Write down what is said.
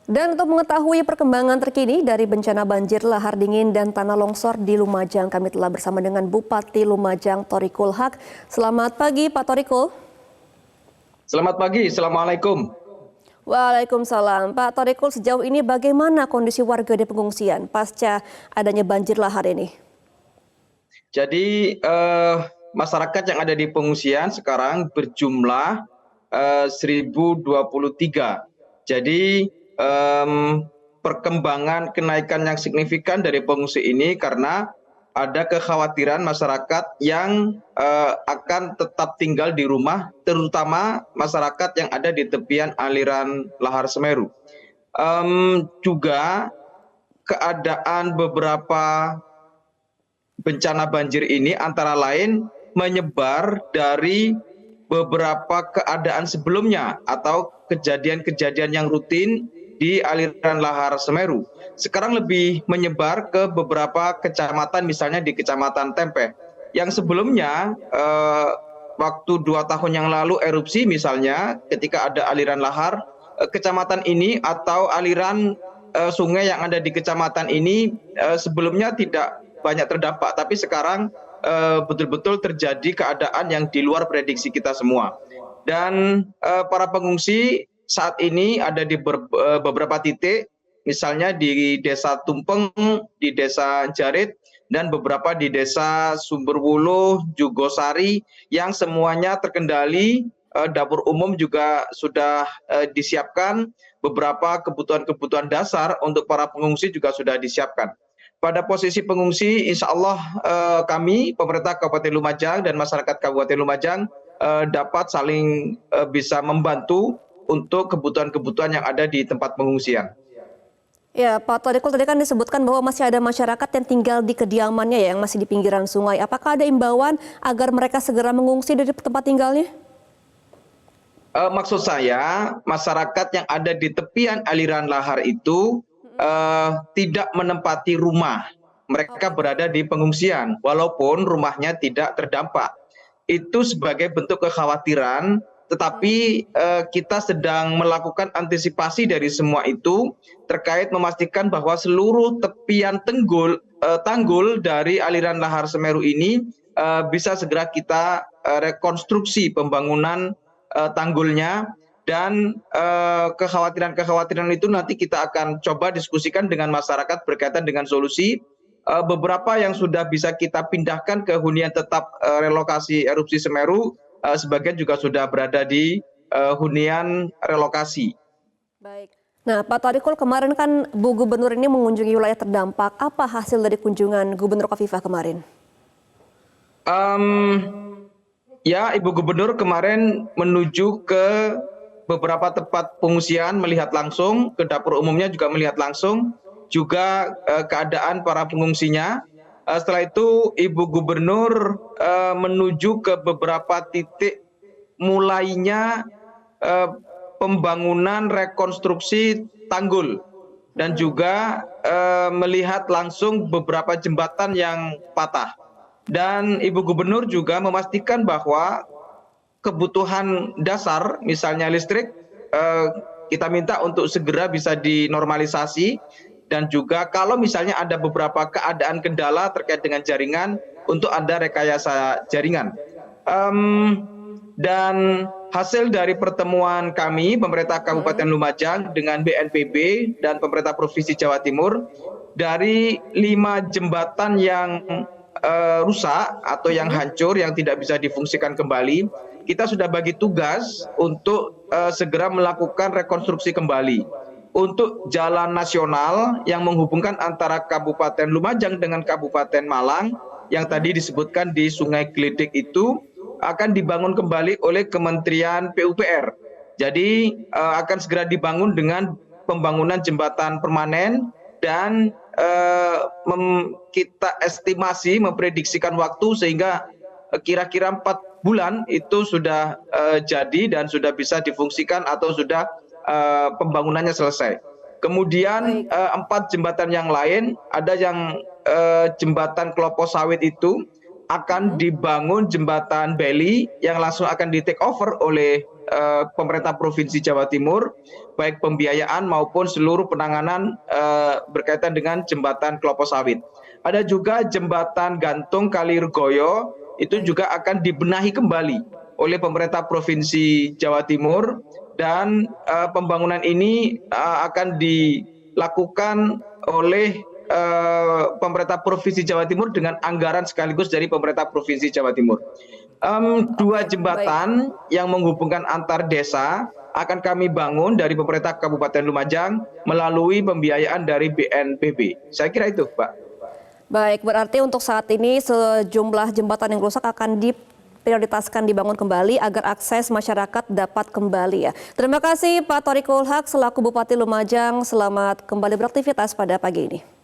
Dan untuk mengetahui perkembangan terkini dari bencana banjir lahar dingin dan tanah longsor di Lumajang, kami telah bersama dengan Bupati Lumajang Thoriqul Haq. Selamat pagi Pak Thoriqul. Selamat pagi, Assalamualaikum. Waalaikumsalam. Pak Thoriqul, sejauh ini bagaimana kondisi warga di pengungsian pasca adanya banjir lahar ini? Jadi masyarakat yang ada di pengungsian sekarang berjumlah 1023. Jadi perkembangan kenaikan yang signifikan dari pengungsi ini karena ada kekhawatiran masyarakat yang akan tetap tinggal di rumah, terutama masyarakat yang ada di tepian aliran lahar Semeru. Juga keadaan beberapa bencana banjir ini antara lain menyebar dari beberapa keadaan sebelumnya atau kejadian-kejadian yang rutin di aliran lahar Semeru. Sekarang lebih menyebar ke beberapa kecamatan, misalnya di Kecamatan Tempeh. Yang sebelumnya waktu 2 tahun yang lalu erupsi misalnya ketika ada aliran lahar, kecamatan ini atau aliran sungai yang ada di kecamatan ini sebelumnya tidak banyak terdampak, tapi sekarang betul-betul terjadi keadaan yang di luar prediksi kita semua. Dan para pengungsi saat ini ada di beberapa titik, misalnya di Desa Tumpeng, di Desa Jarit, dan beberapa di Desa Sumberwuluh, Jugosari, yang semuanya terkendali. Dapur umum juga sudah disiapkan, beberapa kebutuhan-kebutuhan dasar untuk para pengungsi juga sudah disiapkan. Pada posisi pengungsi, insya Allah kami, pemerintah Kabupaten Lumajang dan masyarakat Kabupaten Lumajang dapat saling bisa membantu untuk kebutuhan-kebutuhan yang ada di tempat pengungsian. Ya, Pak Thoriqul, tadi kan disebutkan bahwa masih ada masyarakat yang tinggal di kediamannya ya, yang masih di pinggiran sungai. Apakah ada imbauan agar mereka segera mengungsi dari tempat tinggalnya? Maksud saya, masyarakat yang ada di tepian aliran lahar itu tidak menempati rumah. Mereka berada di pengungsian, walaupun rumahnya tidak terdampak. Itu sebagai bentuk kekhawatiran, tetapi kita sedang melakukan antisipasi dari semua itu terkait memastikan bahwa seluruh tepian tanggul dari aliran lahar Semeru ini bisa segera kita rekonstruksi pembangunan tanggulnya. Dan kekhawatiran-kekhawatiran itu nanti kita akan coba diskusikan dengan masyarakat berkaitan dengan solusi. Beberapa yang sudah bisa kita pindahkan ke hunian tetap relokasi erupsi Semeru, sebagian juga sudah berada di hunian relokasi. Baik. Nah, Pak Thoriqul, kemarin kan Bu Gubernur ini mengunjungi wilayah terdampak. Apa hasil dari kunjungan Gubernur Khofifah kemarin? Ya, Ibu Gubernur kemarin menuju ke beberapa tempat pengungsian, melihat langsung, ke dapur umumnya juga melihat langsung, juga keadaan para pengungsinya. Setelah itu Ibu Gubernur menuju ke beberapa titik mulainya pembangunan rekonstruksi tanggul dan juga melihat langsung beberapa jembatan yang patah. Dan Ibu Gubernur juga memastikan bahwa kebutuhan dasar, misalnya listrik, kita minta untuk segera bisa dinormalisasi, dan juga kalau misalnya ada beberapa keadaan kendala terkait dengan jaringan, untuk ada rekayasa jaringan. Dan hasil dari pertemuan kami, pemerintah Kabupaten Lumajang dengan BNPB dan pemerintah Provinsi Jawa Timur, dari 5 jembatan yang rusak atau yang hancur, yang tidak bisa difungsikan kembali, kita sudah bagi tugas untuk segera melakukan rekonstruksi kembali. Untuk jalan nasional yang menghubungkan antara Kabupaten Lumajang dengan Kabupaten Malang, yang tadi disebutkan di Sungai Gledek itu, akan dibangun kembali oleh Kementerian PUPR. Jadi akan segera dibangun dengan pembangunan jembatan permanen, dan kita estimasi memprediksikan waktu sehingga kira-kira 4 bulan itu sudah jadi dan sudah bisa difungsikan atau sudah pembangunannya selesai. Kemudian 4 jembatan yang lain, ada yang jembatan Klopo Sawit itu akan dibangun jembatan Beli yang langsung akan di take over oleh pemerintah Provinsi Jawa Timur, baik pembiayaan maupun seluruh penanganan berkaitan dengan jembatan Klopo Sawit. Ada juga jembatan gantung Kalirgoyo, itu juga akan dibenahi kembali oleh pemerintah Provinsi Jawa Timur, dan pembangunan ini akan dilakukan oleh pemerintah Provinsi Jawa Timur dengan anggaran sekaligus dari pemerintah Provinsi Jawa Timur. Dua jembatan yang menghubungkan antar desa akan kami bangun dari pemerintah Kabupaten Lumajang melalui pembiayaan dari BNPB. Saya kira itu, Pak. Baik, berarti untuk saat ini sejumlah jembatan yang rusak akan diprioritaskan dibangun kembali agar akses masyarakat dapat kembali ya. Terima kasih Pak Thoriqul Haq selaku Bupati Lumajang. Selamat kembali beraktivitas pada pagi ini.